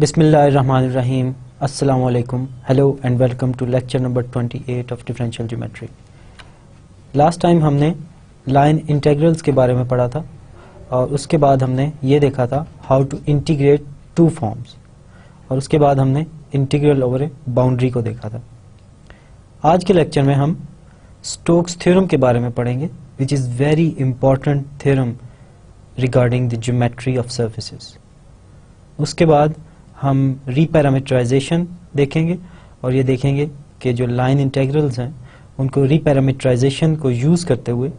Bismillahirrahmanirrahim. Assalamu alaikum. Hello and welcome to lecture number 28 of differential geometry. Last time हमने line integrals के बारे में पढ़ा था और उसके बाद हमने ये देखा था how to integrate two forms और उसके बाद हमने integral over a boundary को देखा था. आज के लेक्चर में हम Stokes theorem के बारे में पढ़ेंगे which is very important theorem regarding the geometry of surfaces. उसके बाद हम रीपैरामीटराइजेशन देखेंगे और ये देखेंगे कि जो लाइन इंटेग्रल्स हैं उनको रीपैरामीटराइजेशन को यूज़ करते हुए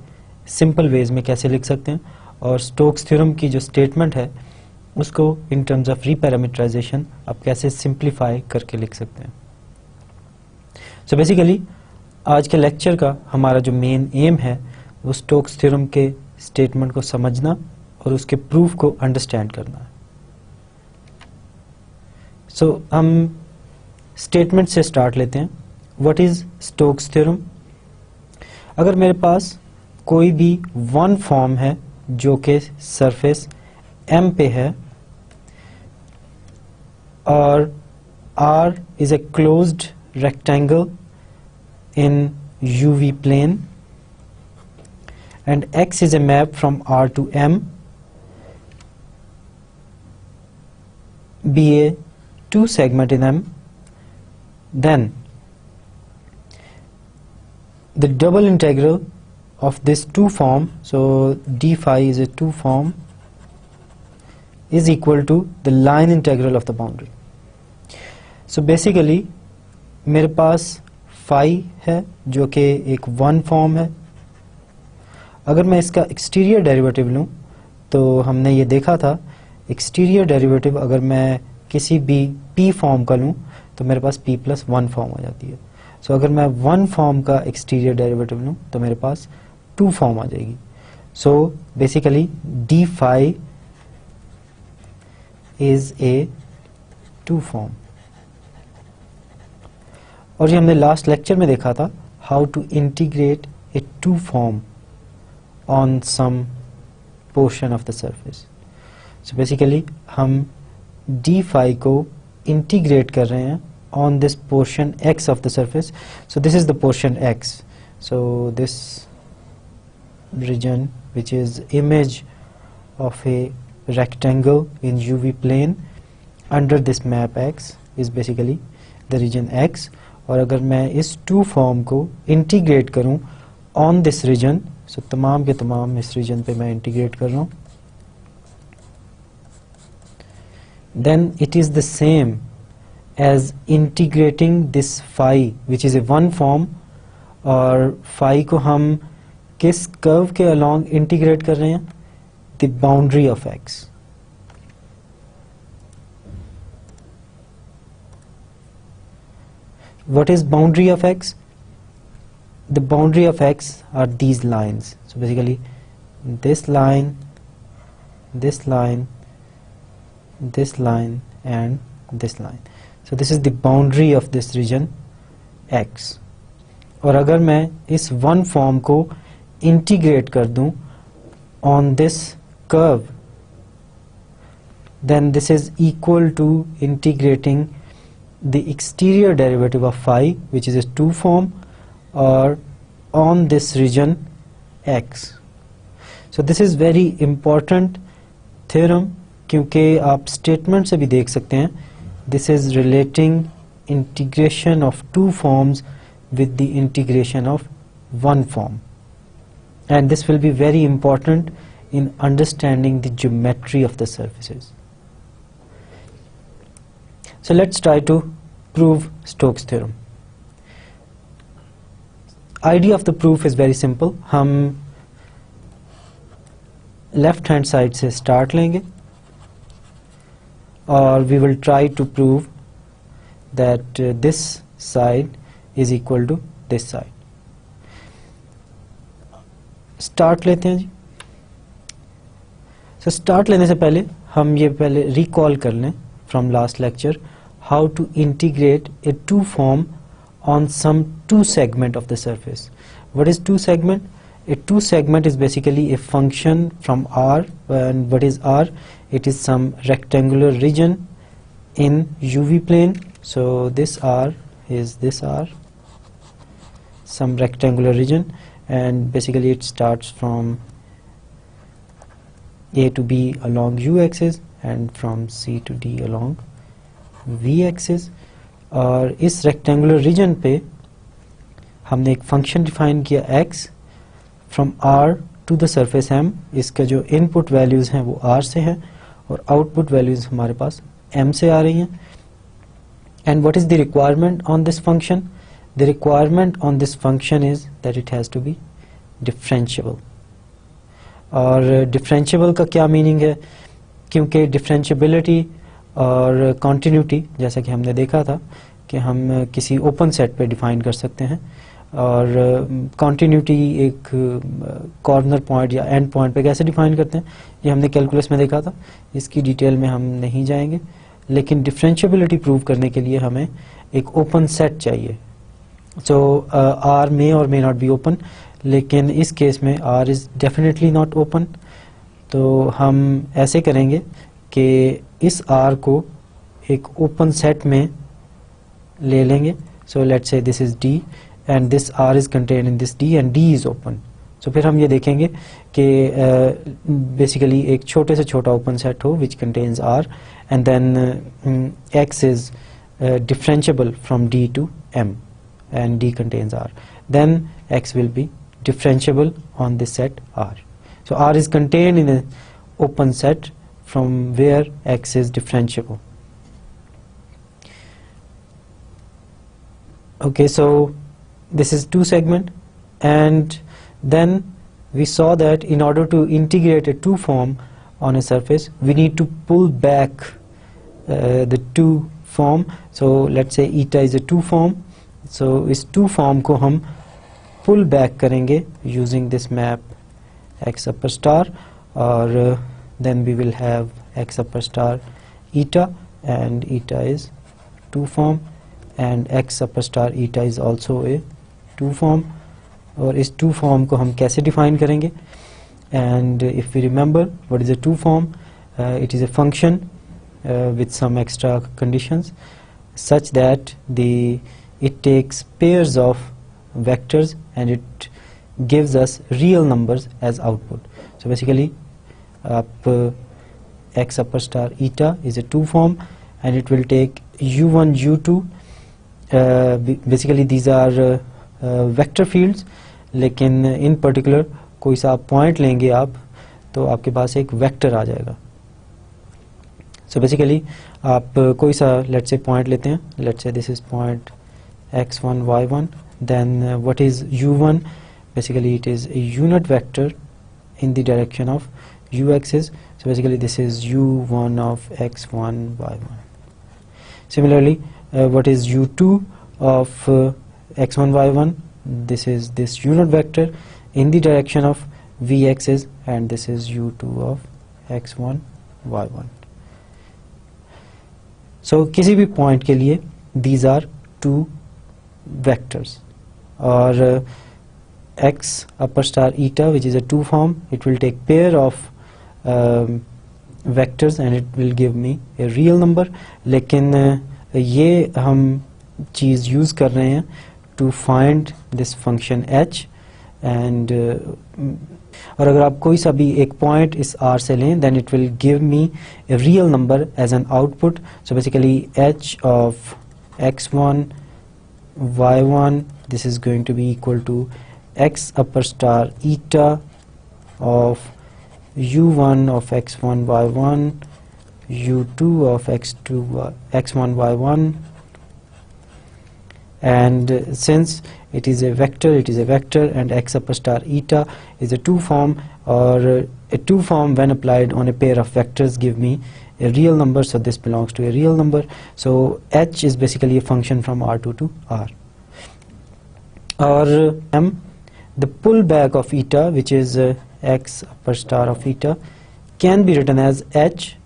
सिंपल वेज में कैसे लिख सकते हैं और स्टोक्स थ्योरम की जो स्टेटमेंट है उसको इन टर्म्स ऑफ रीपैरामीटराइजेशन आप कैसे सिंप्लीफाई करके लिख सकते हैं. सो बेसिकली आज के लेक्चर का हमारा जो मेन एम है वो स्टोक्स थ्योरम के स्टेटमेंट को समझना और उसके प्रूफ को अंडरस्टैंड करना है. सो हम स्टेटमेंट से स्टार्ट लेते हैं. What is Stokes theorem? अगर मेरे पास कोई भी वन फॉर्म है जो कि सरफेस M पे है और R is a closed rectangle in UV plane and X is a map from R to M, be a two segment in M, then the double integral of this two form, so d phi is a two form, is equal to the line integral of the boundary. So basically मेरे पास phi है जो कि एक one form है. अगर मैं इसका exterior derivative लूँ तो हमने ये देखा था एक्सटीरियर डेरिवेटिव अगर मैं किसी भी p फॉर्म का लूँ तो मेरे पास p प्लस वन फॉर्म आ जाती है. सो अगर मैं वन फॉर्म का एक्सटीरियर डेरिवेटिव लूँ तो मेरे पास टू फॉर्म आ जाएगी. So basically d phi is a two form. और ये हमने लास्ट लेक्चर में देखा था how to integrate a two form on some portion of the surface. So basically हम d phi को इंटीग्रेट कर रहे हैं on this portion x of the surface. So this is the portion x. So this region which is image of a rectangle in UV plane under this map x is basically the region x. और अगर मैं इस to form को integrate करूं on this region, so तमाम के तमाम इस रीजन पे मैं इंटीग्रेट कर रहा हूं, then it is the same as integrating this phi which is a one form. और phi को हम किस कर्व के along इंटीग्रेट कर रहे हैं? the boundary of x. What is boundary of x? The boundary of x are these lines. So basically this line, this line, this line and this line. So this is the boundary of this region x. और अगर मैं इस one form को integrate कर दूं on this curve, then this is equal to integrating the exterior derivative of phi which is a two form or on this region x. So this is very important theorem क्योंकि आप statement से भी देख सकते हैं this is relating integration of two forms with the integration of one form and this will be very important in understanding the geometry of the surfaces. So let's try to prove Stokes theorem. Idea of the proof is very simple. हम left hand side से start लेंगे or we will try to prove that this side is equal to this side. Start लेते हैं जी. So start लेने से पहले हम ये पहले recall कर लें from last lecture how to integrate a two form on some two segment of the surface. What is two segment? A two segment is basically a function from R, and what is R? It is some rectangular region in UV plane. So this R is this R, some rectangular region, and basically it starts from A to B along U axis and from C to D along V axis. और इस rectangular reason पे हमने एक function define किया x from r to the surface m. इसका जो input values हैं वो r से हैं और आउटपुट वैल्यूज़ हमारे पास m से आ रही हैं. And what is the requirement on this function? The requirement on this function is that it has to be differentiable. और डिफरेंशिएबल का क्या मीनिंग है? क्योंकि डिफरेंशिएबिलिटी और कॉन्टिन्यूटी जैसा कि हमने देखा था कि हम किसी ओपन सेट पे डिफाइन कर सकते हैं, और कॉन्टिन्यूटी एक कॉर्नर पॉइंट या एंड पॉइंट पे कैसे डिफाइन करते हैं ये हमने कैलकुलस में देखा था. इसकी डिटेल में हम नहीं जाएंगे, लेकिन डिफरेंशिएबिलिटी प्रूव करने के लिए हमें एक ओपन सेट चाहिए. सो आर मे और मे नॉट बी ओपन, लेकिन इस केस में R is definitely not open. तो हम ऐसे करेंगे कि इस R को एक ओपन सेट में ले लेंगे. So let's say this is D and this R is contain in this D and D is open. So फिर हम ये देखेंगे कि बेसिकली एक छोटे से छोटा ओपन सेट हो which contains R and then X is differentiable from D to M and D contains R. Then X will be differentiable on this set R. So R is contained in an open set from where X is differentiable. Okay, so this is two segment, and then we saw that in order to integrate a two form on a surface we need to pull back the two form. So let's say eta is a two form, so इस two form को हम pull back करेंगे using this map x upper star, और then we will have x upper star eta, and eta is two form, and x upper star eta is also a two form. और इस two form को हम कैसे define करेंगे? And if we remember what is a two form, it is a function with some extra conditions such that it takes pairs of vectors and it gives us real numbers as output. So basically x upper star eta is a two form and it will take u1 u2. Basically these are vector fields, लेकिन in particular कोई सा point लेंगे आप तो आपके पास एक vector आ जाएगा. So basically आप कोई सा let's say पॉइंट लेते हैं, let's say this is point x1 y1, then what is u1? Basically it is a unit vector in the direction of u axis. So basically this is u1 of x1 y1. Similarly what is u2 of x1 y1? This is this unit vector in the direction of v axis, and this is u2 of x1 y1. So किसी भी point के लिए these are two vectors, or x upper star eta, which is a two form, it will take pair of vectors and it will give me a real number. लेकिन ये हम चीज़ use कर रहे हैं to find this function h, and और अगर आप कोई सा भी एक पॉइंट इस r से लें then it will give me a real number as an output. So basically h of x1 y1, this is going to be equal to x upper star eta of u1 of x1 y1 u2 of x1 y1, and since it is a vector, and x upper star eta is a two form, or a two form when applied on a pair of vectors give me a real number, so this belongs to a real number. So h is basically a function from r2 to r. Or the pullback of eta, which is x upper star of eta, can be written as h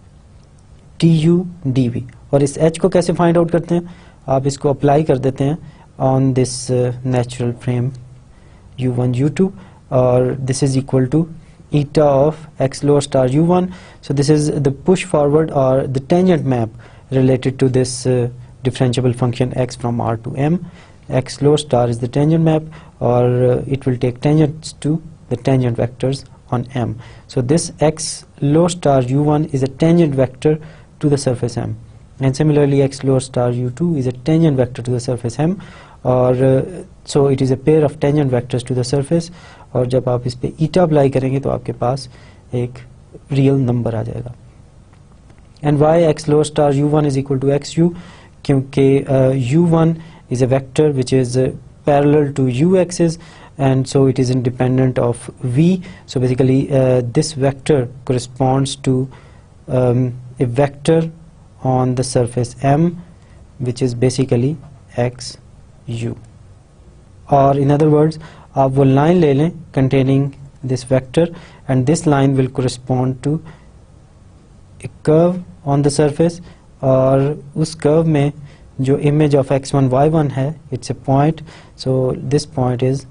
du dv. और इस h को कैसे find out करते हैं? आप इसको apply कर देते हैं on this natural frame u1 u2, or this is equal to eta of x lower star u1. So this is the push forward or the tangent map related to this differentiable function x from R to M. X lower star is the tangent map, or it will take tangents to the tangent vectors on M. So this x lower star u1 is a tangent vector to the surface M, and similarly x lower star u2 is a tangent vector to the surface M, और so it is a pair of tangent vectors to the surface. और जब आप इस पे eta apply करेंगे तो आपके पास एक रियल नंबर आ जाएगा. And why x lower star u1 is equal to xu? क्योंकि u1 is a vector which is parallel to u axis, and so it is independent of v. So basically this vector corresponds to a vector on the surface M, which is basically xu. Or in other words, आप वो line ले लें containing this vector, and this line will correspond to a curve on the surface, और उस curve में जो image of x1 y1 है, it's a point, so this point is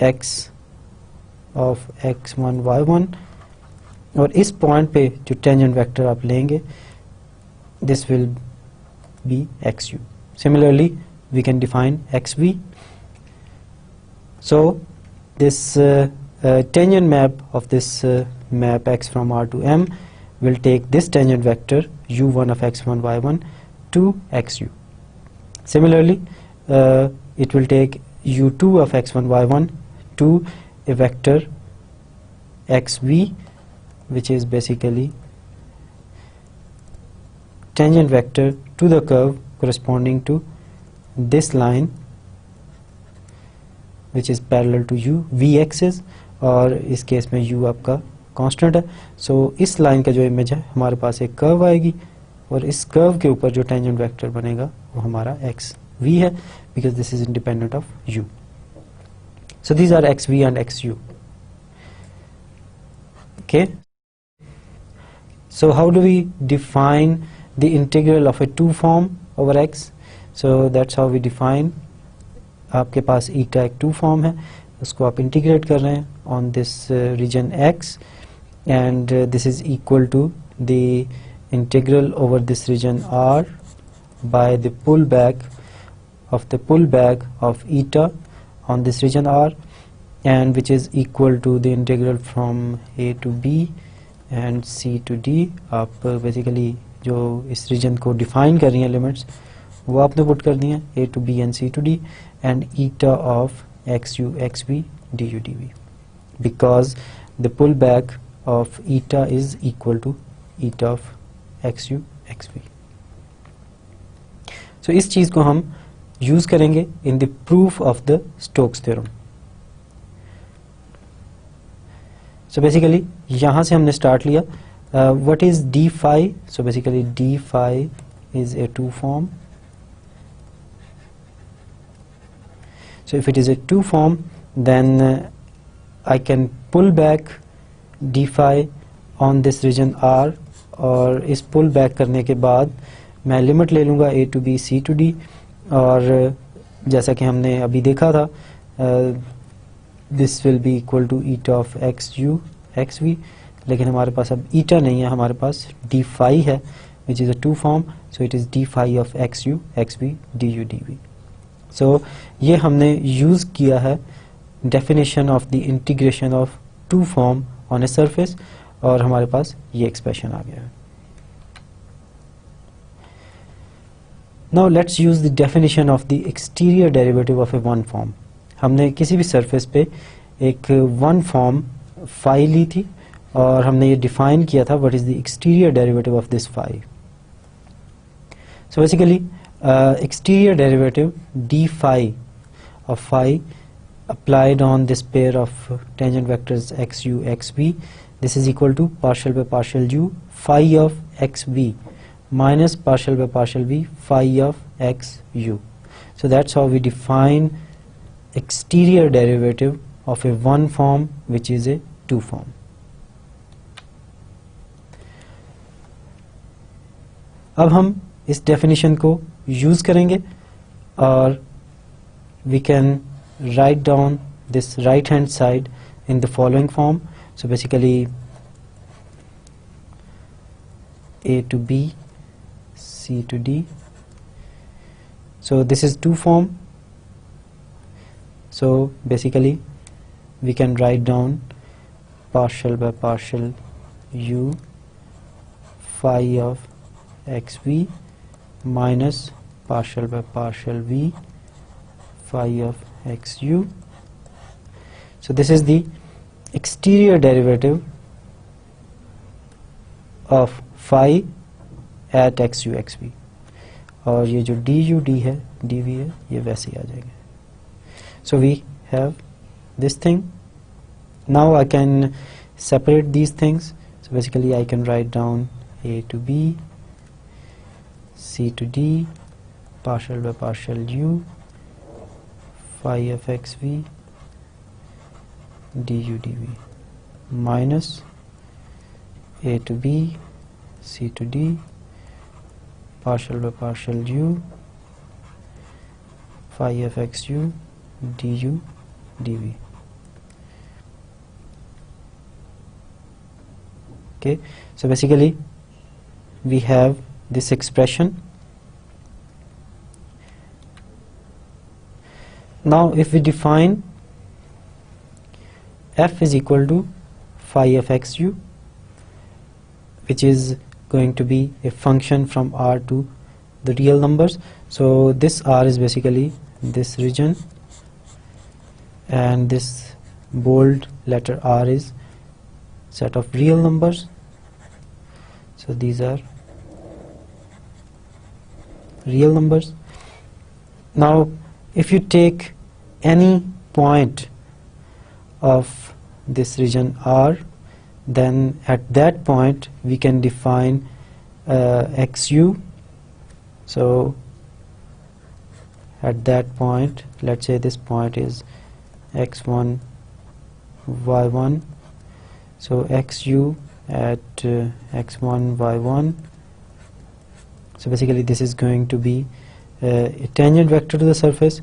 x of x1 y1, और इस point पे जो tangent vector आप लेंगे, this will be xu. Similarly, we can define xv. So this tangent map of this map x from R to M will take this tangent vector u1 of x1 y1 to xu. Similarly, it will take u2 of x1 y1 to a vector xv, which is basically tangent vector to the curve corresponding to this line, which is parallel to u v axis, और इस case में u आपका constant है. सो इस line का जो image है, हमारे पास एक कर्व आएगी, और इस कर्व के ऊपर जो टेंजेंट वेक्टर बनेगा वो हमारा एक्स वी है, because this is independent of u. So these are xv and xu. Okay, so how do we define the integral of a 2 form over x? So that's how we define. आपके पास eta एक 2 form है, उसको आप integrate कर रहे हैं on this region x, and this is equal to the integral over this region r by the pullback of eta on this region r, and which is equal to the integral from a to b and c to d. आप basically जो इस region को define कर रही हैं limits, वो आपने put कर दी हैं a to b and c to d, and eta of xu xv du dv, because the pullback of eta is equal to eta of xu xv. So इस चीज़ को हम यूज़ करेंगे in the proof of the Stokes theorem. So basically यहाँ से हमने start लिया. What is d phi? So basically d phi is a 2 form. So if it is a 2 form, then I can pull back d phi on this region r, और इस pull back करने के बाद मैं limit ले लूँगा a to b c to d, और जैसा कि हमने अभी देखा था, this will be equal to eta of xu xv, लेकिन हमारे पास अब eta नहीं है, हमारे पास d phi है, which is a 2 form, so it is d phi of xu xv du dv. So ये हमने यूज़ किया है definition of the integration of 2 form on a surface, और हमारे पास ये expression आ गया है. Now let's use the definition of the exterior derivative of a 1 form. हमने किसी भी surface पे एक 1 form phi ली थी, और हमने ये define किया था what is the exterior derivative of this phi. So basically exterior derivative d phi of phi applied on this pair of tangent vectors xu xv, this is equal to partial by partial u phi of xv minus partial by partial v phi of xu. So that's how we define exterior derivative of a 1 form which is a 2 form. अब हम इस definition को use करेंगे, और we can write down this right hand side in the following form. So basically a to b C to D. So this is two form. So basically we can write down partial by partial u phi of xv minus partial by partial v phi of xu. So this is the exterior derivative of phi at xu xv, और ये जो du d है dv है ये वैसे ही आ जाएगा. So we have this thing. Now I can separate these things. So basically I can write down a to b, c to d, partial by partial u phi of xv du dv minus a to b, c to d, partial by partial u phi of xu du dv. Okay, so basically we have this expression. Now if we define f is equal to phi of xu, which is going to be a function from R to the real numbers. So this R is basically this region, and this bold letter R is set of real numbers. So these are real numbers. Now if you take any point of this region R, then at that point we can define xu. So at that point, let's say this point is x1 y1, so xu at x1 y1. So basically this is going to be a tangent vector to the surface,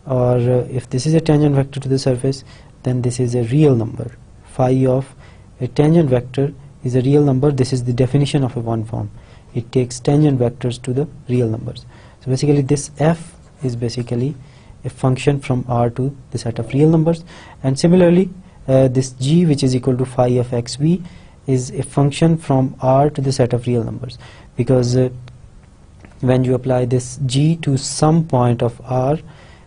or if this is a tangent vector to the surface, then this is a real number. Phi of a tangent vector is a real number. This is the definition of a one form. It takes tangent vectors to the real numbers. So basically this f is basically a function from R to the set of real numbers, and similarly this g, which is equal to phi of xv, is a function from R to the set of real numbers, because when you apply this g to some point of R,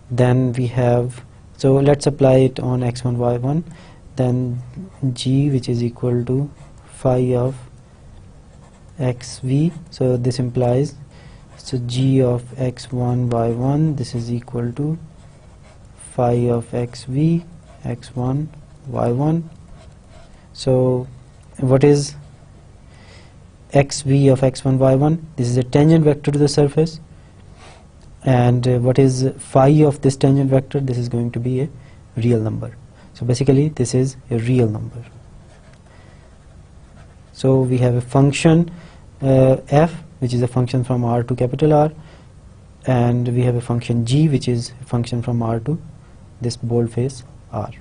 then we have, so let's apply it on x1 y1, then g, which is equal to phi of xv, so this implies, so g of x1 y1, this is equal to phi of xv x1 y1. So what is xv of x1 y1? This is a tangent vector to the surface, and what is phi of this tangent vector? This is going to be a real number. So basically this is a real number. So we have a function f, which is a function from R to capital R, and we have a function g, which is a function from R to this boldface R.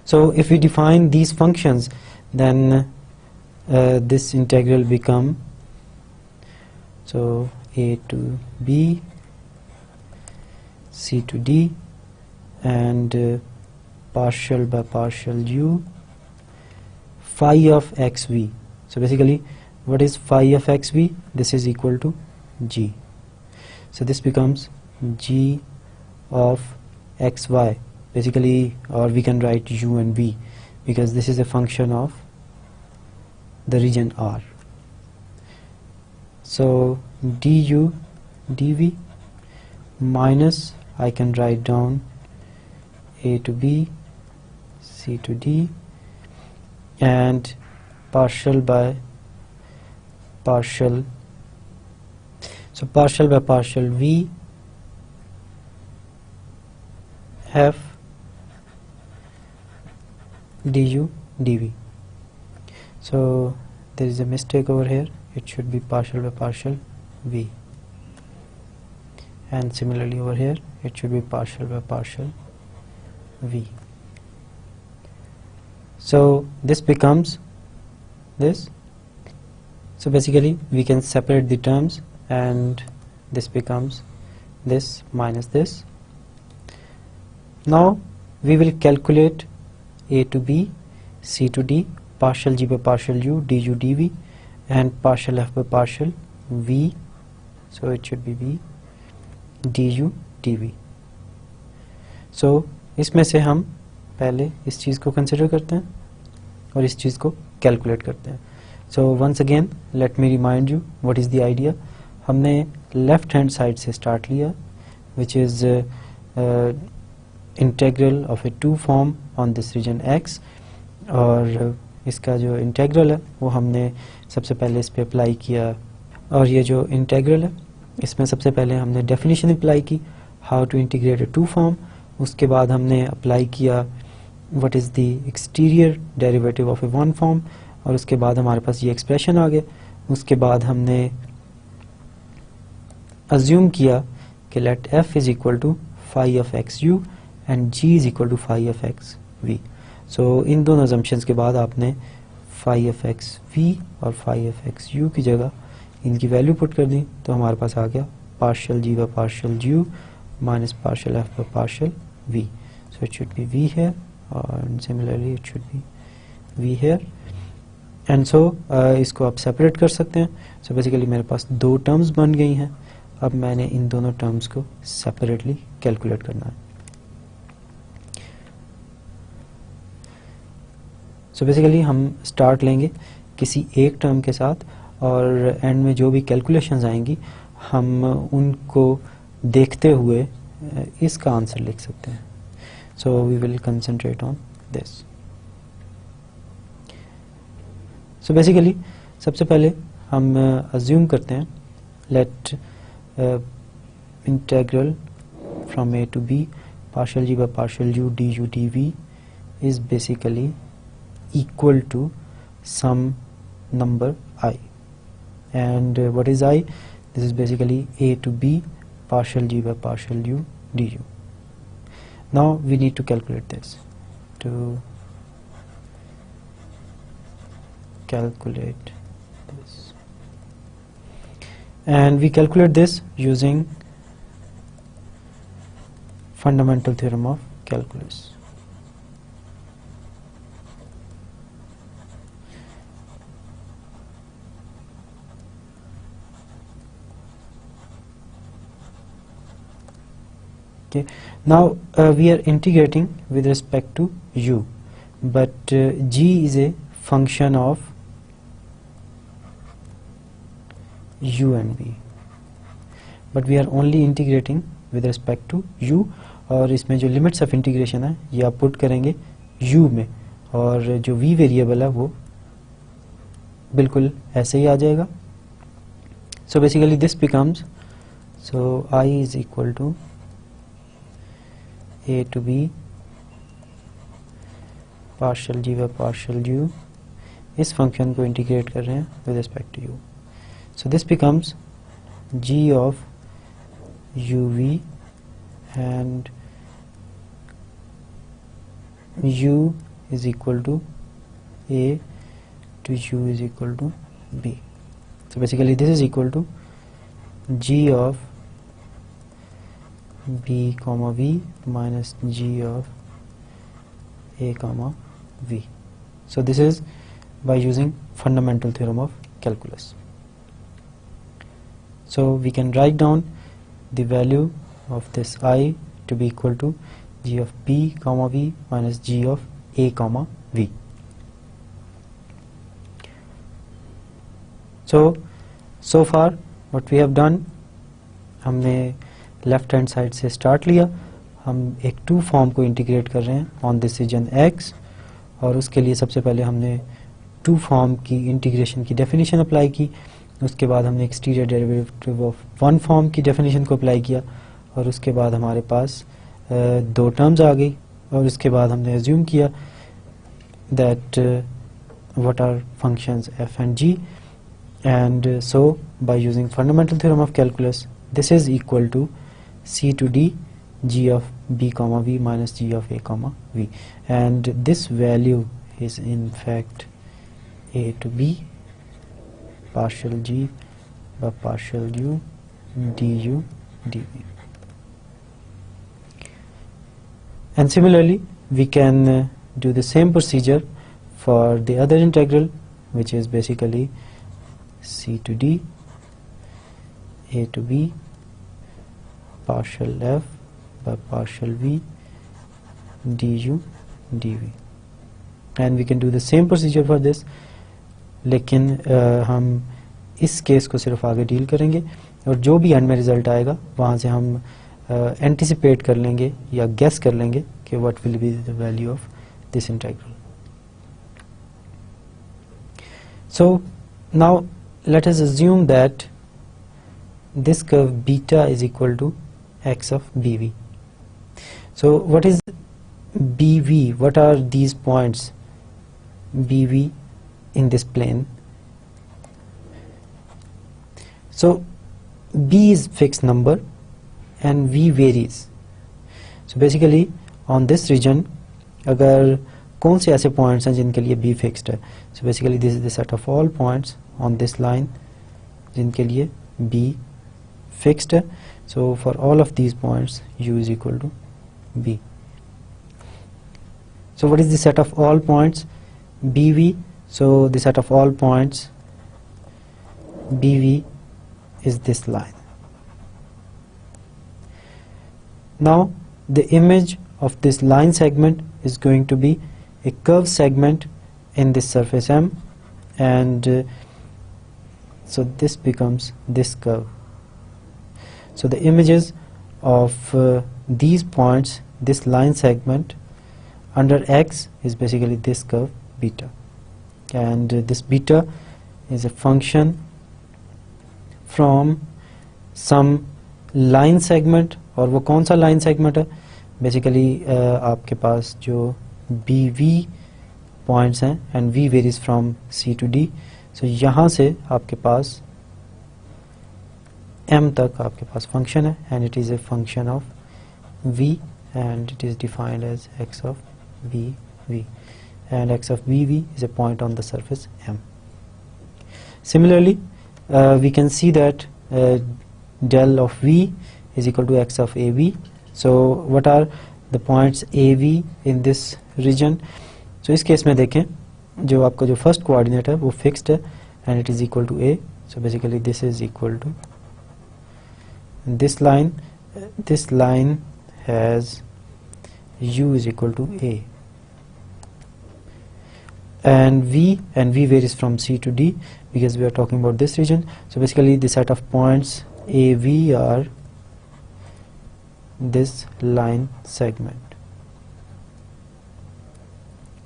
So if we define these functions, then this integral become, so a to b, c to d, and partial by partial u phi of xv. So basically what is phi of xv? This is equal to g. So this becomes g of xy, basically, or we can write u and v, because this is a function of the region R. So du dv minus, I can write down a to b, c to d, and partial by partial, so partial by partial v f du dv. So there is a mistake over here, it should be partial by partial v, and similarly over here it should be partial by partial v. So this becomes this. So basically we can separate the terms and this becomes this minus this. Now we will calculate a to b, c to d, partial g by partial u, du dv, and partial f by partial v. So it should be b du dv. So इसमें से हम पहले इस चीज़ को consider करते हैं और इस चीज़ को कैलकुलेट करते हैं. So once again let me remind you what is the idea. हमने लेफ्ट हैंड साइड से स्टार्ट लिया which is integral of a two form on this region x, और इसका जो इंटेग्रल है वो हमने सबसे पहले इस पे अप्लाई किया. और ये जो इंटेग्रल है इसमें सबसे पहले हमने डेफिनेशन अप्लाई की how to integrate a two form. उसके बाद हमने अप्लाई किया what is the exterior derivative of a one form, और उसके बाद हमारे पास ये एक्सप्रेशन आ गया. उसके बाद हमने अज्यूम किया कि let f is equal to phi of x u and g is equal to phi of x v. So इन दोनों अजम्पशंस के बाद आपने फाई ऑफ एक्स वी और फाई ऑफ एक्स यू की जगह इनकी वैल्यू पुट कर दी, तो हमारे पास आ गया partial g by partial u minus partial f by partial v. So it should be v here, and similarly it should be v here. And so इसको आप separate कर सकते हैं. So basically मेरे पास दो टर्म्स बन गई हैं. अब मैंने इन दोनों टर्म्स को सेपरेटली कैलकुलेट करना है. So basically हम स्टार्ट लेंगे किसी एक टर्म के साथ, और एंड में जो भी कैलकुलेशंस आएंगी हम उनको देखते हुए इसका आंसर लिख सकते हैं. So we will concentrate on this. So basically सबसे पहले हम अज्यूम करते हैं let integral from a to b partial g by partial u d u d v is basically equal to some number I. And what is I? This is basically a to b partial g by partial u du. Now we need to calculate this. To calculate this, and we calculate this using fundamental theorem of calculus. Okay. Now we are integrating with respect to u, but g is a function of u and v, but we are only integrating with respect to u. और इसमें जो limits of integration है ये आप put करेंगे u में, और जो v वेरिएबल है वो बिल्कुल ऐसे ही आ जाएगा. So basically this becomes, so I is equal to a to b partial g by partial u. इस फंक्शन को इंटीग्रेट कर रहे हैं with respect to u. So this becomes g of uv and u is equal to a to u is equal to b. So basically this is equal to g of b comma v minus g of a comma v. So this is by using fundamental theorem of calculus. So we can write down the value of this I to be equal to g of b comma v minus g of a comma v. So far what we have done, हमने left hand side से start लिया. हम एक to form को integrate कर रहे हैं on this region x, और उसके लिए सबसे पहले हमने टू फॉर्म की इंटीग्रेशन की डेफिनेशन अप्लाई की. उसके बाद हमने exterior derivative of one form की डेफिनेशन को अप्लाई किया, और उसके बाद हमारे पास दो टर्म्स आ गई. और उसके बाद हमने अज्यूम किया that what are functions f and g, and so by using fundamental theorem of calculus this is equal to c to d g of b comma v minus g of a comma v, and this value is in fact a to b partial g by partial u du dv. And similarly we can do the same procedure for the other integral, which is basically c to d a to b partial f by partial v du dv. And we can do the same procedure for this, लेकिन हम इस case को सिर्फ आगे deal करेंगे और जो भी एंड में रिजल्ट आएगा वहाँ से हम एंटिसिपेट कर लेंगे या गेस कर लेंगे कि what will be the value of this integral. So now let us assume that this curve beta is equal to x of bv. So what is bv? What are these points bv in this plane? So b is fixed number and v varies. So basically on this region अगर कौन से ऐसे points हैं जिनके लिए b fixed है? So basically this is the set of all points on this line जिनके लिए b fixed है. So for all of these points u is equal to b. So what is the set of all points bv? So the set of all points bv is this line. Now the image of this line segment is going to be a curved segment in this surface M, and so this becomes this curve. So the images of these points, this line segment under x is basically this curve beta, and this beta is a function from some line segment. और वो कौन सा line segment है? Basically आपके पास जो bv points हैं and v varies from c to d. So यहाँ से आपके पास m तक आपके पास function है and it is a function of v and it is defined as x of bv, and x of bv is a point on the surface M. Similarly we can see that del of v is equal to x of av. So what are the points av in this region? So इस case में देखें जो आपका जो first coordinate है वो fixed है and it is equal to a. So basically this is equal to this line. This line has u is equal to a, and v varies from c to d because we are talking about this region. So basically the set of points av are this line segment.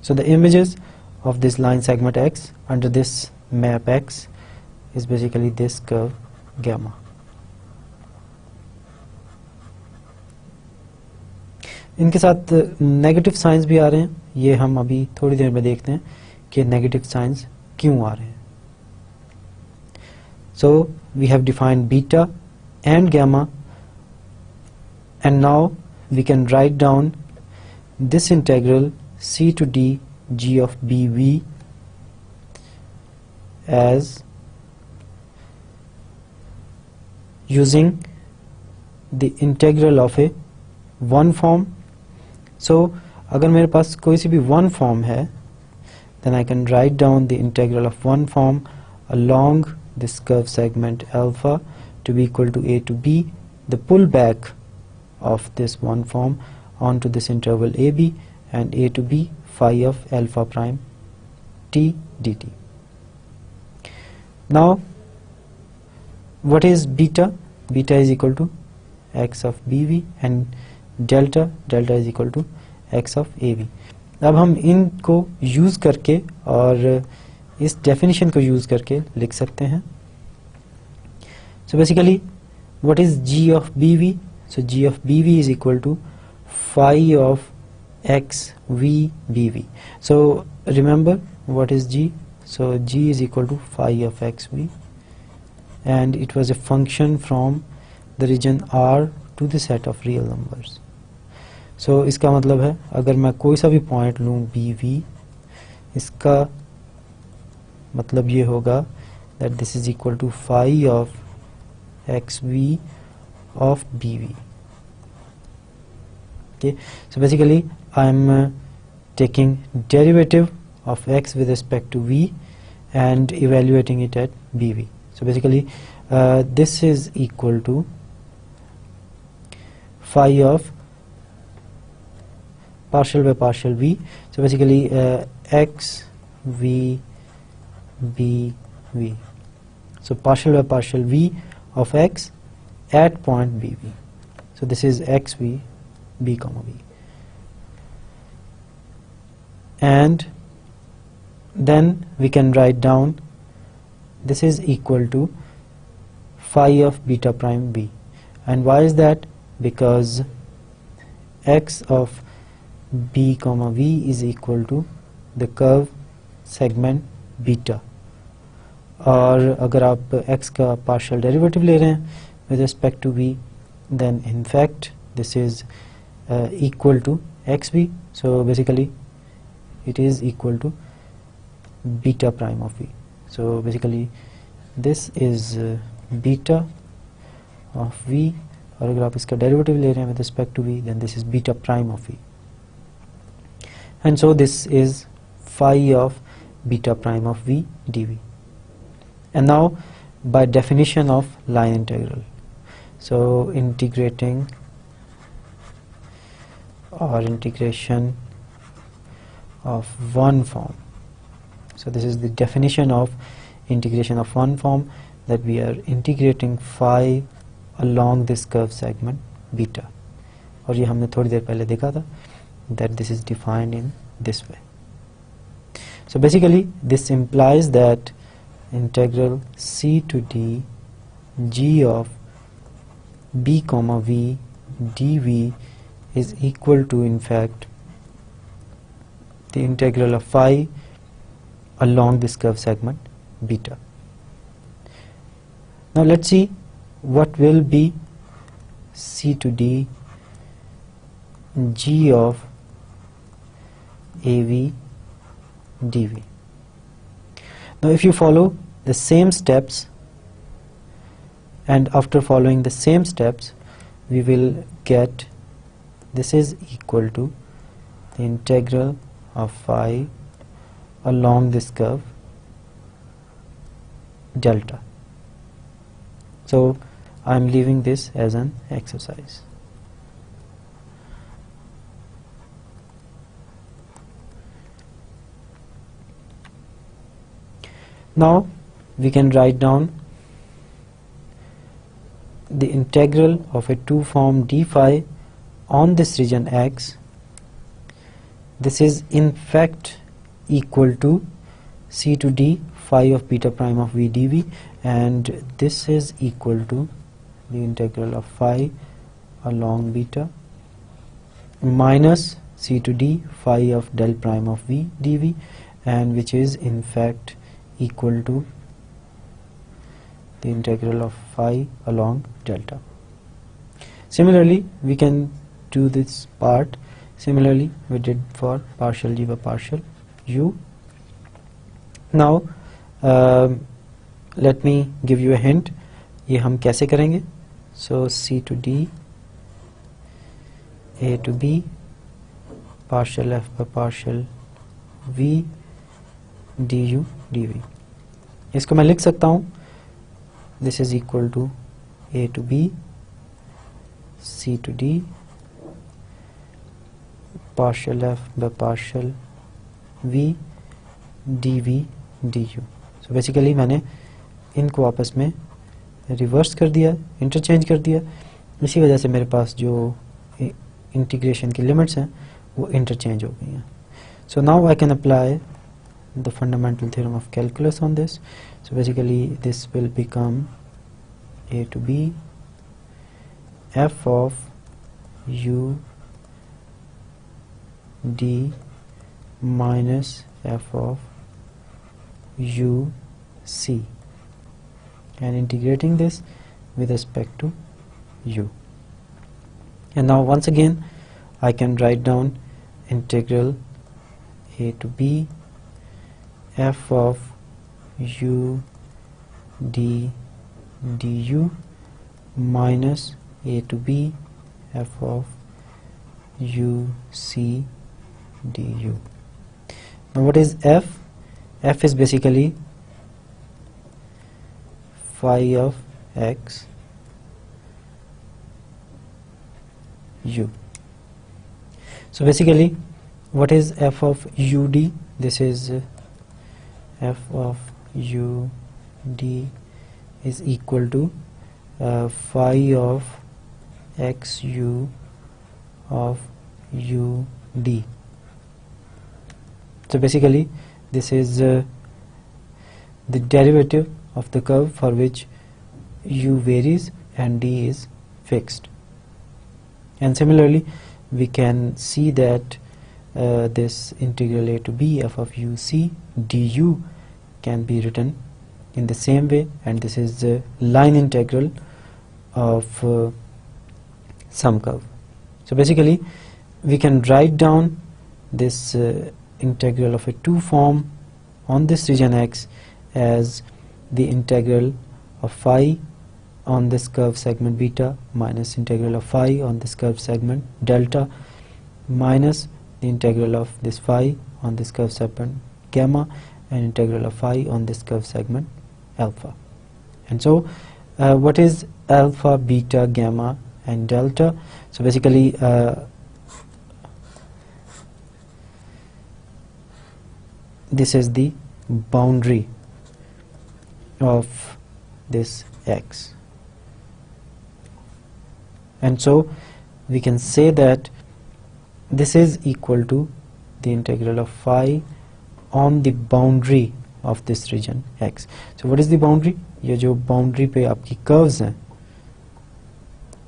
So the images of this line segment x under this map x is basically this curve gamma. इनके साथ negative science भी आ रहे हैं, ये हम अभी थोड़ी देर में देखते हैं कि नेगेटिव साइंस क्यों आ रहे हैं. So we have defined beta and gamma, and now we can write down this integral c to d g of bv as using the integral of a one form. So अगर मेरे पास कोई सी भी one form है, then I can write down the integral of one form along this curve segment alpha to be equal to a to b, the pullback of this one form onto this interval ab, and a to b phi of alpha prime t dt. Now what is beta? Beta is equal to x of bv and delta is equal to x of av. अब हम इनको use करके और इस definition को use करके लिख सकते हैं. So basically what is g of bv? So g of bv is equal to phi of x v bv. So remember what is g? So g is equal to phi of x v, and it was a function from the region R to the set of real numbers. So इसका मतलब है अगर मैं कोई सा भी point लूँ bv, इसका मतलब ये होगा that this is equal to phi of xv of bv. Okay, so basically I'm taking derivative of x with respect to v and evaluating it at bv. So basically this is equal to phi of partial by partial v. So basically x v b v. So partial by partial v of x at point bv. So this is x v b comma v, and then we can write down this is equal to phi of beta prime b. And why is that? Because x of b comma v is equal to the curve segment beta, और अगर आप x का partial derivative ले रहे हैं with respect to v, then in fact this is equal to xv. So basically it is equal to beta prime of v. So basically this is beta of v, और अगर आप इसका derivative ले रहे हैं with respect to v, then this is beta prime of v. And so this is phi of beta prime of v dv. And now by definition of line integral, so integrating or integration of one form. So this is the definition of integration of one form, that we are integrating phi along this curve segment beta, और ये हमने थोड़ी देर पहले देखा था that this is defined in this way. So basically this implies that integral c to d g of b comma v dv is equal to in fact the integral of phi along this curve segment beta. Now let's see what will be c to d g of av dv. Now if you follow the same steps, and after following the same steps we will get this is equal to the integral of phi along this curve delta. So I am leaving this as an exercise. Now we can write down the integral of a two-form d phi on this region x. This is in fact equal to c to d phi of beta prime of v dv, and this is equal to the integral of phi along beta minus c to d phi of del prime of v dv, and which is in fact equal to the integral of phi along delta. Similarly we can do this part similarly we did for partial g by partial u. Now let me give you a hint, ये हम कैसे करेंगे. So c to d a to b partial f by partial v du dv. इसको मैं लिख सकता हूँ, this is equal to a to b c to d partial f by partial v dv du. So basically मैंने इनको आपस में reverse कर दिया, इंटरचेंज कर दिया, इसी वजह से मेरे पास जो इंटीग्रेशन की लिमिट्स हैं वो इंटरचेंज हो गई हैं. So now I can apply the fundamental theorem of calculus on this. So basically this will become a to b f of u d minus f of u c, and integrating this with respect to u. And now once again I can write down integral a to b f of u d du minus a to b f of u c du. Now what is f? F is basically phi of x u. So basically what is f of ud? This is f of ud is equal to phi of xu of ud. So basically this is the derivative of the curve for which u varies and d is fixed. And similarly we can see that this integral a to b f of u c du can be written in the same way, and this is the line integral of some curve. So basically we can write down this integral of a two form on this region x as the integral of phi on this curve segment beta minus integral of phi on this curve segment delta minus the integral of this phi on this curve segment gamma and integral of phi on this curve segment alpha. And so what is alpha, beta, gamma and delta? So basically this is the boundary of this x, and so we can say that this is equal to the integral of phi on the boundary of this region x. So what is the boundary? ये जो boundary पे आपकी curves हैं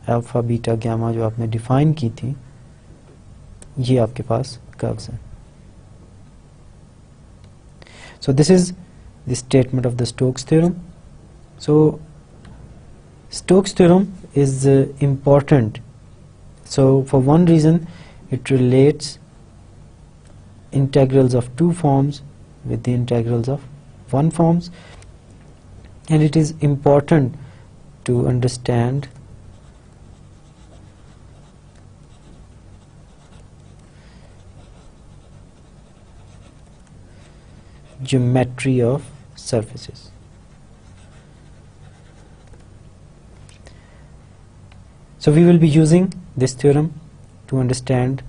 alpha, beta, gamma जो आपने define की थी, ये आपके पास curves हैं. So this is the statement of the Stokes theorem. So Stokes theorem is important. So for one reason it relates integrals of two forms with the integrals of one forms, and it is important to understand geometry of surfaces. So we will be using this theorem to understand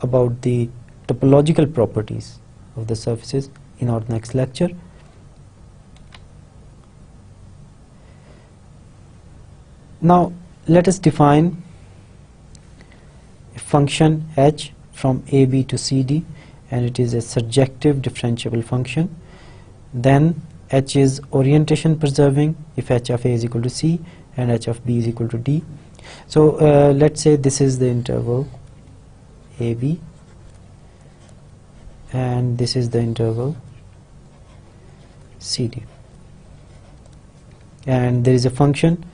about the topological properties of the surfaces in our next lecture. Now let us define a function h from AB to CD, and it is a surjective differentiable function. Then h is orientation preserving if h of a is equal to c and h of b is equal to d. So let's say this is the interval AB and this is the interval CD, and there is a function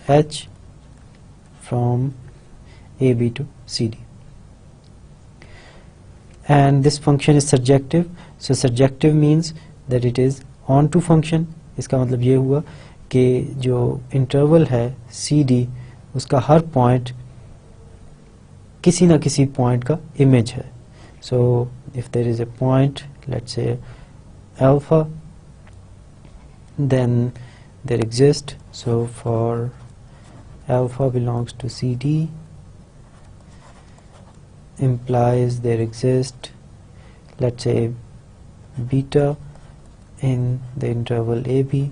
h from AB to CD, and this function is surjective. So surjective means that it is onto function. इसका मतलब ये हुआ कि जो interval है CD उसका हर point किसी ना किसी point का image है. So if there is a point, let's say alpha, then there exists, so for alpha belongs to CD implies there exists, let's say beta in the interval AB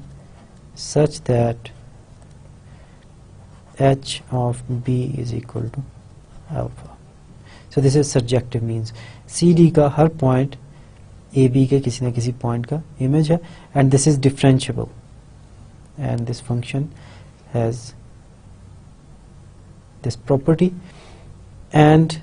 such that h of b is equal to alpha. So this is surjective, means CD का हर point AB के किसी न किसी point का image है, and this is differentiable, and this function has this property, and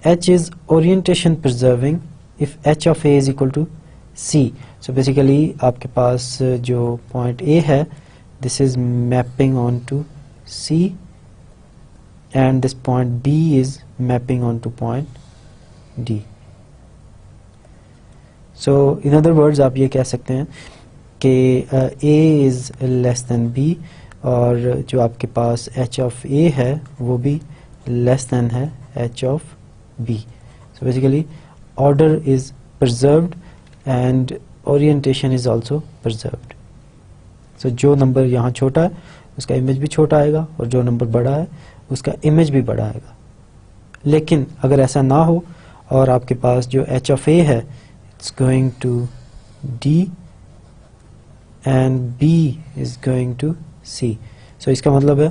h is orientation preserving if h of a is equal to c. So basically आपके पास जो point A है, this is mapping onto C, and this point B is mapping onto point D. So in other words आप ये कह सकते हैं कि a is less than b, और जो आपके पास h ऑफ a है वो भी लेस दैन है h of b. So basically order is preserved and orientation is also preserved. So जो नंबर यहाँ छोटा है उसका इमेज भी छोटा आएगा, और जो नंबर बड़ा है उसका इमेज भी बड़ा आएगा. लेकिन अगर ऐसा ना हो और आपके पास जो h of a है it's going to d and b is going to c. So इसका मतलब है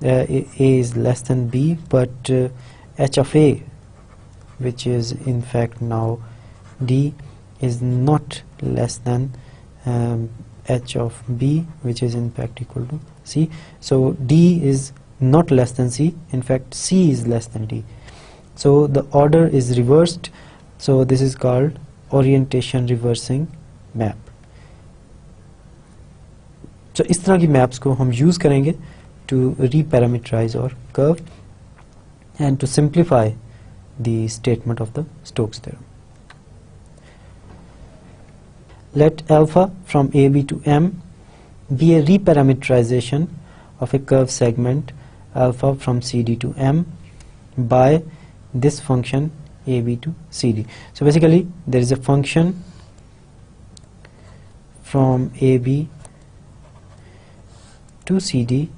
a is less than b, but h of a, which is in fact now d, is not less than h of b, which is in fact equal to c. So d is not less than c, in fact c is less than d. So the order is reversed, so this is called orientation reversing map. So इस तरह की maps को हम use करेंगे to reparameterize our curve and to simplify the statement of the Stokes theorem. Let alpha from AB to M be a reparameterization of a curve segment alpha from CD to M by this function AB to CD. So basically there is a function from AB to CD,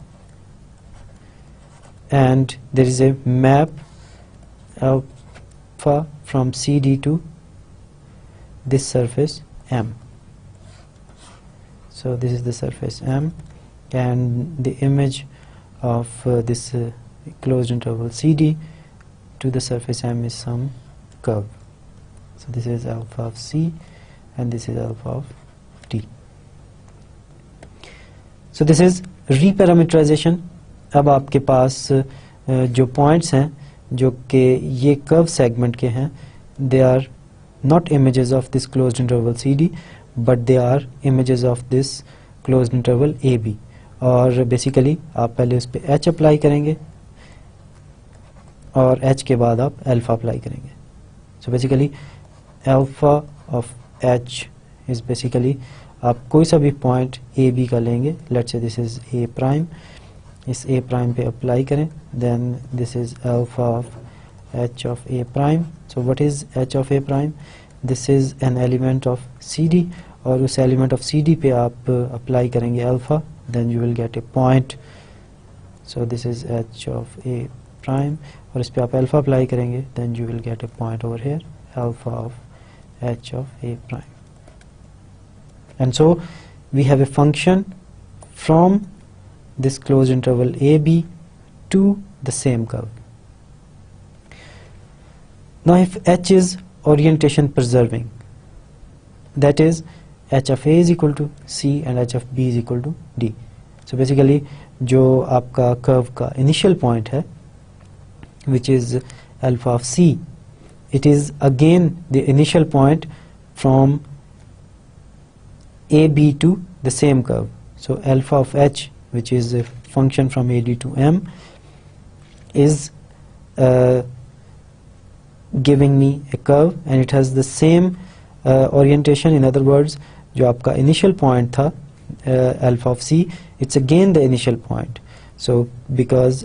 and there is a map alpha from CD to this surface M. So this is the surface M, and the image of this closed interval CD to the surface M is some curve. So this is alpha of C and this is alpha of D. So this is reparameterization. अब आपके पास जो points हैं जो कि ये curve segment के हैं, they are not images of this closed interval CD, but they are images of this closed interval AB. और बेसिकली आप पहले उस पर H अप्लाई करेंगे और H के बाद आप अल्फा अप्लाई करेंगे. So basically alpha of H is basically आप कोई सा भी पॉइंट AB का लेंगे. Let's say this is A prime, इस A प्राइम पे अप्लाई करें, then this is alpha of H of A prime. So what is H of A prime? This is an element of CD, और उस element of CD पे आप apply करेंगे alpha, then you will get a point. So this is H of A prime, और इस पे आप alpha apply करेंगे, then you will get a point over here, alpha of H of A prime. And so we have a function from this closed interval AB to the same curve. Now if H is orientation preserving, that is H of A is equal to C and H of B is equal to D. So basically जो आपका curve का initial point है, which is alpha of C, it is again the initial point from AB to the same curve. So alpha of H, which is a function from AD to M, is giving me a curve and it has the same orientation. In other words, जो आपका initial point था alpha of C, it's again the initial point. So because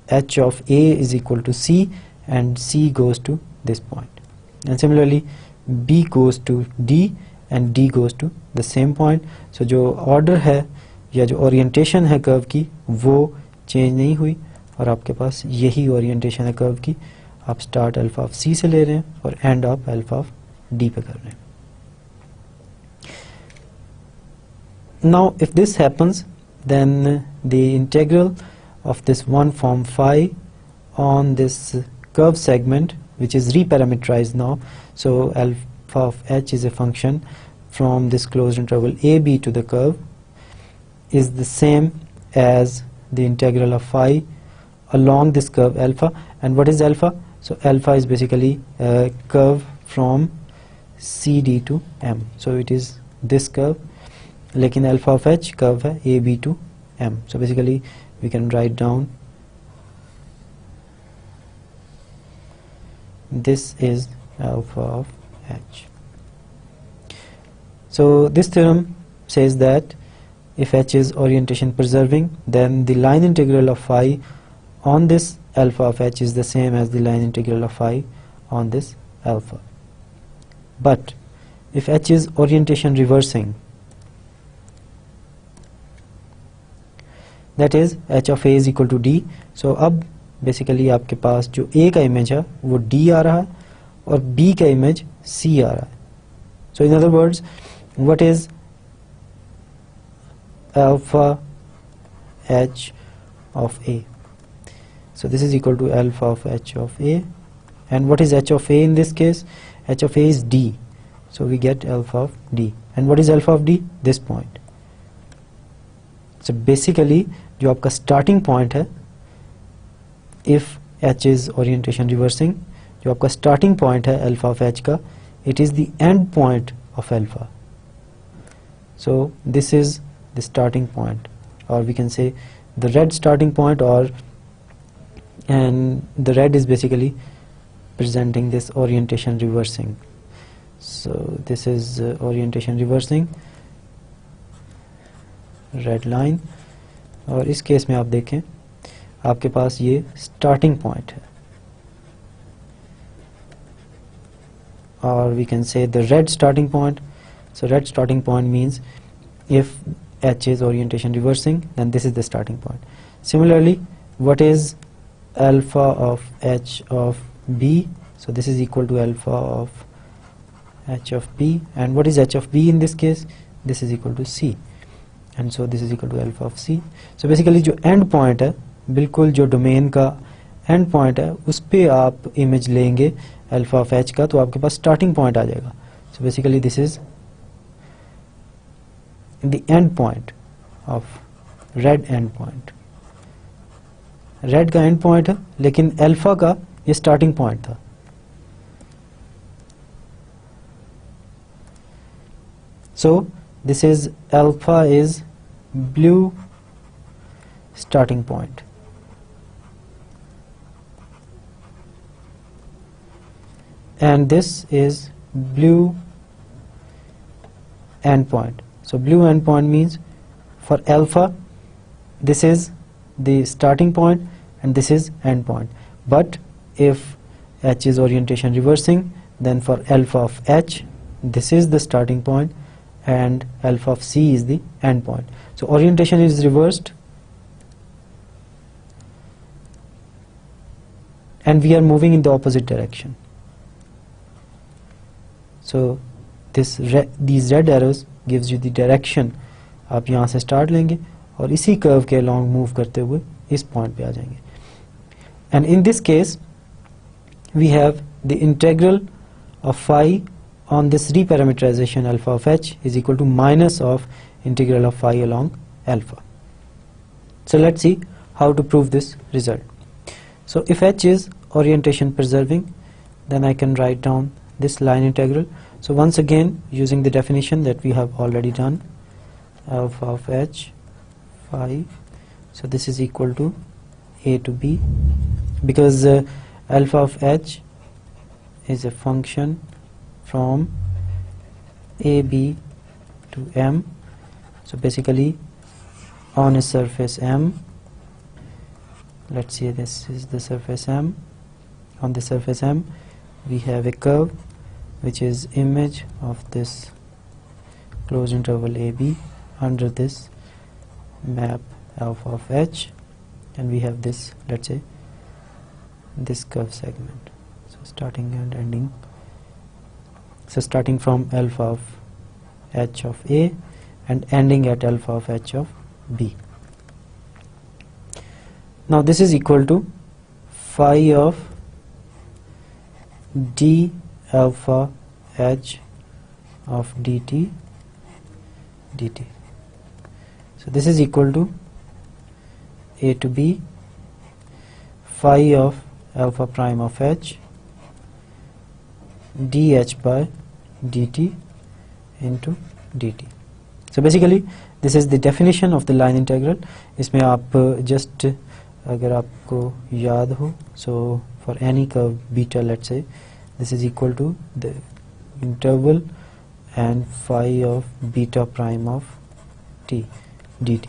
H of A is equal to C and C goes to this point, and similarly B goes to D and D goes to the same point. So जो order है या जो orientation है curve की वो change नहीं हुई, और आपके पास यही orientation है curve की. आप start alpha of C से ले रहे हैं और end आप alpha of D पे कर रहे हैं. Now if this happens, then the integral of this one form phi on this curve segment, which is reparameterized now. So alpha of H is a function from this closed interval AB to the curve, is the same as the integral of phi along this curve alpha. And what is alpha? So alpha is basically a curve from CD to M. So it is this curve, लेकिन alpha of H curve है AB to M. So basically we can write down this is alpha of H. So this theorem says that if h is orientation preserving, then the line integral of phi on this alpha of h is the same as the line integral of phi on this alpha. But if h is orientation reversing, that is h of a is equal to d. So अब basically आपके पास जो a का image है वो d आ रहा है और b का इमेज c आ रहा है. So in other words, what is alpha h of a? So this is equal to alpha of h of a, and what is h of a in this case? H of a is d, so we get alpha of d. And what is alpha of d? This point. So basically जो आपका starting point है, if h is orientation reversing, जो आपका starting point है alpha of h का, it is the end point of alpha. So this is the starting point, or we can say the red starting point, and the red is basically presenting this orientation reversing. So this is orientation reversing, red line, और इस case में आप देखें आपके पास ये starting point है, or we can say the red starting point. So red starting point means if h is orientation reversing, then this is the starting point. Similarly, what is alpha of h of b? So this is equal to alpha of h of b, and what is h of b in this case? This is equal to c, and so this is equal to alpha of c. So basically जो end point है, बिल्कुल जो domain का end point है, उस पे आप image लेंगे alpha of h का, तो आपके पास starting point आ जाएगा. So basically this is the end point of red end point. Red का end point है, लेकिन alpha का ये starting point था. So this is alpha is blue starting point, and this is blue end point. So blue end point means for alpha this is the starting point and this is end point. But if h is orientation reversing, then for alpha of h this is the starting point and alpha of c is the end point. So orientation is reversed and we are moving in the opposite direction. So these red arrows gives you the direction. आप यहाँ से start लेंगे और इसी curve के along move करते हुए इस point पे आ जाएंगे. And in this case we have the integral of phi on this reparameterization alpha of h is equal to minus of integral of phi along alpha. So let's see how to prove this result. So if h is orientation preserving, then I can write down this line integral. So once again, using the definition that we have already done, alpha of h phi, so this is equal to a to b, because alpha of h is a function from ab to m. So basically on a surface m, let's say this is the surface m. On the surface m we have a curve which is image of this closed interval AB under this map alpha of h, and we have this, let's say, this curve segment. So starting and ending. So starting from alpha of h of A and ending at alpha of h of B. Now this is equal to phi of d alpha h of dt. So this is equal to a to b phi of alpha prime of h dh by dt into dt. So basically this is the definition of the line integral. इसमें आप just अगर आपको याद हो, so for any curve beta, let's say this is equal to the interval and phi of beta prime of t dt.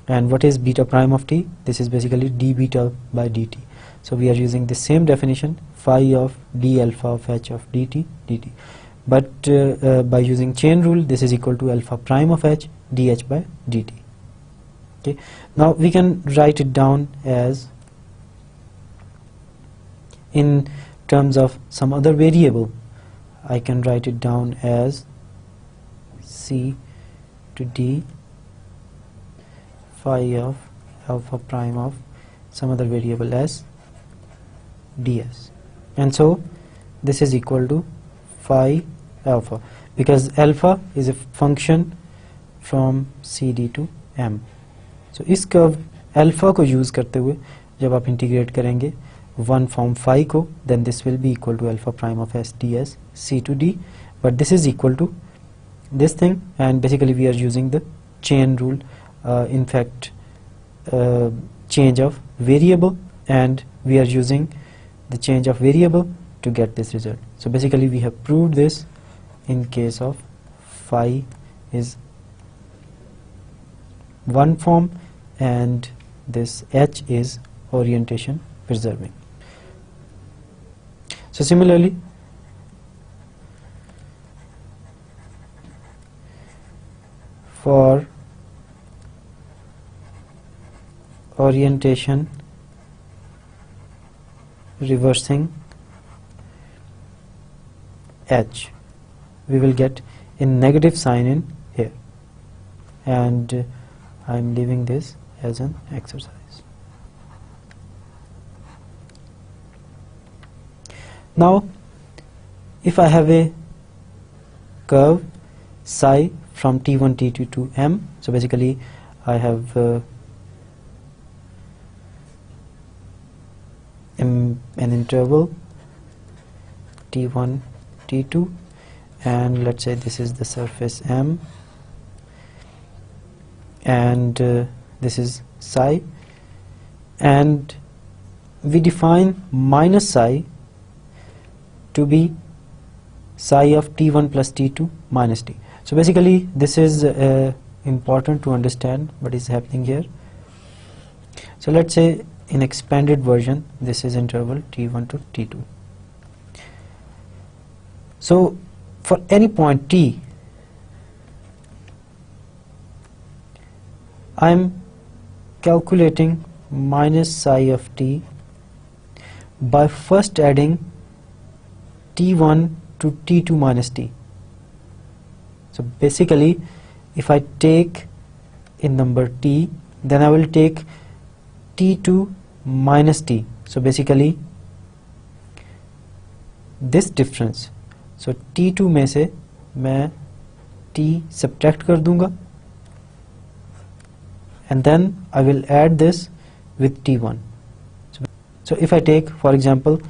And what is beta prime of t? This is basically d beta by dt. So we are using the same definition, phi of d alpha of h of dt dt. But by using chain rule, this is equal to alpha prime of h dh by dt. Okay. Now we can write it down as, in terms of some other variable, I can write it down as c to d phi of alpha prime of some other variable as ds. And so this is equal to phi alpha, because alpha is a function from cd to m. So इस curve alpha को use करते हुए जब आप integrate करेंगे one form phi को, then this will be equal to alpha prime of s ds c to d, but this is equal to this thing, and basically we are using the chain rule, in fact change of variable, and we are using the change of variable to get this result. So basically we have proved this in case of phi is one form and this h is orientation preserving. So similarly, for orientation reversing h, we will get a negative sign in here, and I am leaving this as an exercise. Now if I have a curve psi from t1 t2 to m, so basically I have an interval t1 t2, and let's say this is the surface m, and this is psi, and we define minus psi to be psi of t1 plus t2 minus t. So basically this is important to understand what is happening here. So let's say in expanded version this is interval t1 to t2. So for any point t, I am calculating minus psi of t by first adding t1 to t2 minus t. So basically if I take a number t, then I will take t2 minus t. So basically this difference, so t2 में से मैं t subtract कर दूंगा, and then I will add this with t1. So if I take, for example,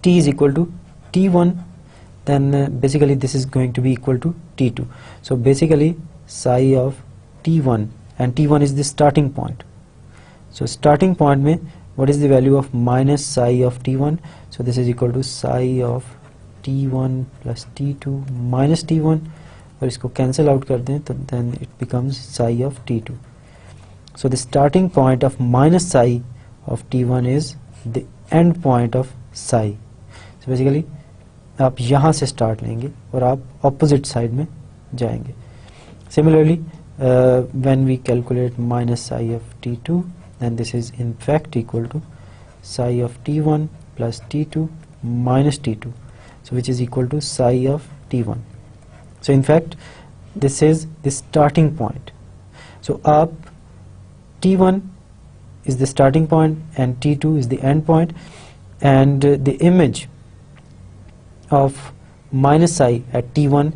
t is equal to t1, then basically this is going to be equal to t2. So basically psi of t1, and t1 is the starting point. So starting point में what is the value of minus psi of t1? So this is equal to psi of t1 plus t2 minus t1, और इसको cancel out कर दें तो then it becomes psi of t2. So the starting point of minus psi of t1 is the end point of psi. So basically आप यहाँ से start लेंगे और आप opposite side में जाएंगे. Similarly, when we calculate minus psi of t2, then this is in fact equal to psi of t1 plus t2 minus t2, so which is equal to psi of t1. So in fact this is the starting point. So up t1 is the starting point and t2 is the end point, and the image of minus psi at t1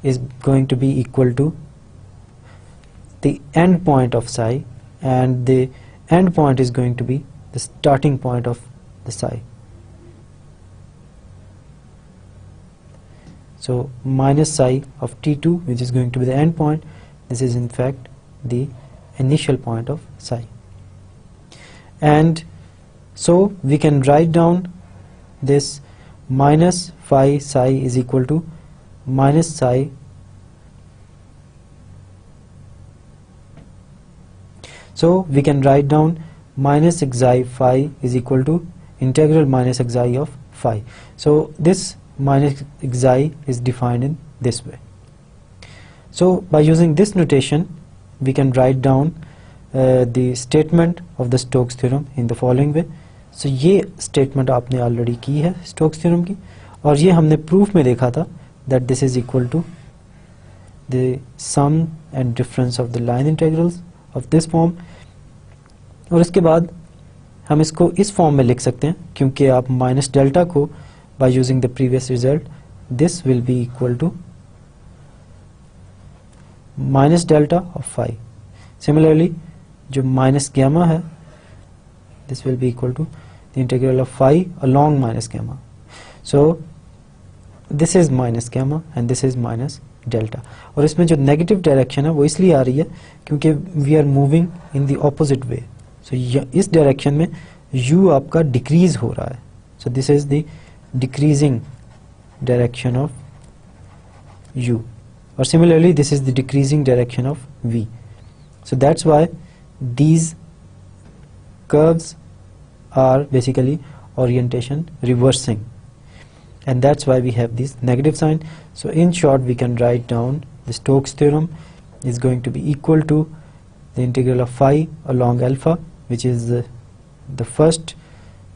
is going to be equal to the end point of psi, and the end point is going to be the starting point of the psi. So minus psi of t2, which is going to be the end point, this is in fact the initial point of psi. And so we can write down this minus phi psi is equal to minus psi so we can write down minus xi phi is equal to integral minus xi of phi. So this minus xi is defined in this way. So by using this notation we can write down the statement of the Stokes theorem in the following way. So ये statement आपने already की है Stokes theorem की, और ये हमने proof में देखा था that this is equal to the sum and difference of the line integrals of this form. और इसके बाद हम इसको इस फॉर्म में लिख सकते हैं क्योंकि आप माइनस डेल्टा को by using the previous result this will be equal to minus delta of phi. Similarly जो minus gamma है this will be equal to the integral of phi along minus gamma. So this is minus gamma and this is minus delta. और इसमें जो negative direction है वो इसलिए आ रही है क्योंकि we are moving in the opposite way. So इस direction में u आपका decrease हो रहा है. So this is the decreasing direction of u, or similarly this is the decreasing direction of v. So that's why these curves are basically orientation reversing, and that's why we have this negative sign. So in short we can write down the Stokes theorem is going to be equal to the integral of phi along alpha, which is the first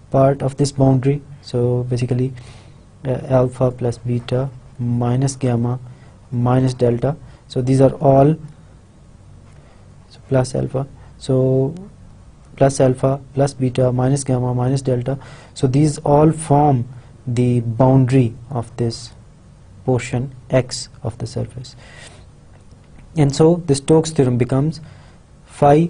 part of this boundary. So basically alpha plus beta minus gamma minus delta. So these are all plus alpha. So plus alpha plus beta minus gamma minus delta. So these all form the boundary of this portion x of the surface. And so the Stokes theorem becomes phi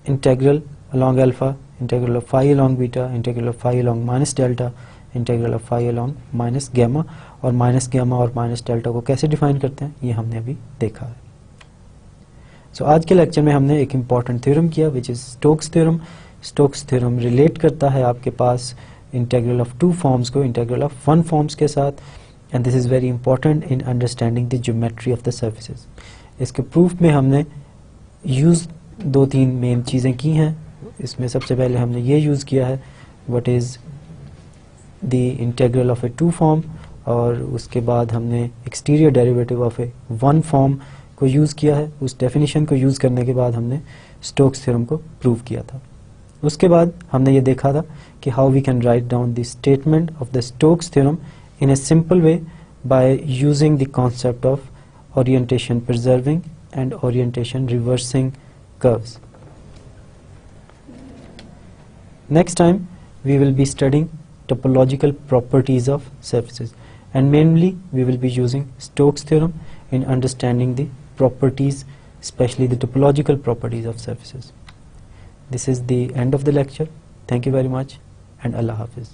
integral along alpha, integral of phi along beta, integral of phi along minus delta, integral of phi along minus gamma. और minus gamma और minus delta को कैसे define करते हैं ये हमने अभी देखा है. सो आज के लेक्चर में हमने एक इम्पॉर्टेंट थ्योरम किया which is Stokes theorem. Stokes theorem relate करता है आपके पास इंटीग्रल ऑफ टू फॉर्म्स को इंटीग्रल ऑफ वन फॉर्म्स के साथ, and this is very important in understanding the geometry of the surfaces. इसके प्रूफ में हमने यूज़ दो तीन मेन चीज़ें की हैं. इसमें सबसे पहले हमने ये यूज़ किया है what is the integral of a two form, और उसके बाद हमने exterior derivative of a one form को यूज़ किया है. उस डेफिनेशन को यूज़ करने के बाद हमने स्टोक्स थ्योरम को प्रूव किया था. उसके बाद हमने ये देखा था कि how we can write down the statement of the Stokes theorem in a simple way by using the concept of orientation preserving and orientation reversing curves. Next time we will be studying topological properties of surfaces, and mainly we will be using Stokes theorem in understanding the properties, especially the topological properties of surfaces. This is the end of the lecture. Thank you very much and Allah Hafiz.